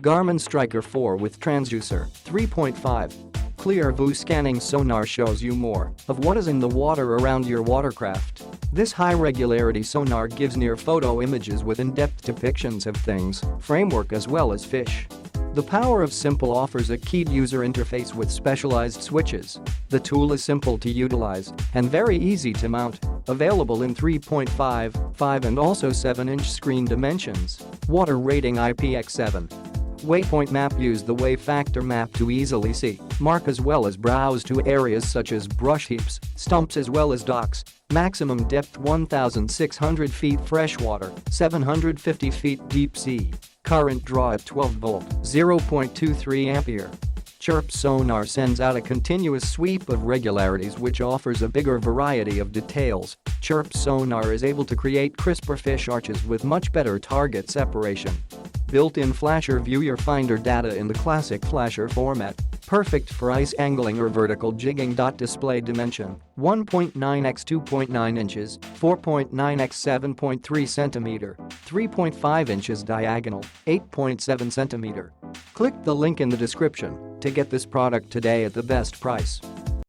Garmin Striker 4 with Transducer 3.5. Clear Vü Scanning Sonar shows you more of what is in the water around your watercraft. This high-regularity sonar gives near photo images with in-depth depictions of things, framework as well as fish. The power of simple offers a keyed user interface with specialized switches. The tool is simple to utilize and very easy to mount. Available in 3.5, 5 and also 7-inch screen dimensions. Water rating IPX7. Waypoint Map Use the wave factor map to easily see, mark as well as browse to areas such as brush heaps, stumps as well as docks. Maximum depth 1,600 feet freshwater, 750 feet deep sea. Current draw at 12 volt, 0.23 Ampere. Chirp Sonar sends out a continuous sweep of regularities which offers a bigger variety of details. Chirp Sonar is able to create crisper fish arches with much better target separation. Built-in flasher view your finder data in the classic flasher format. Perfect for ice angling or vertical jigging.Display dimension 1.9 x 2.9 inches, 4.9 x 7.3 cm, 3.5 inches diagonal, 8.7 cm. Click the link in the description to get this product today at the best price.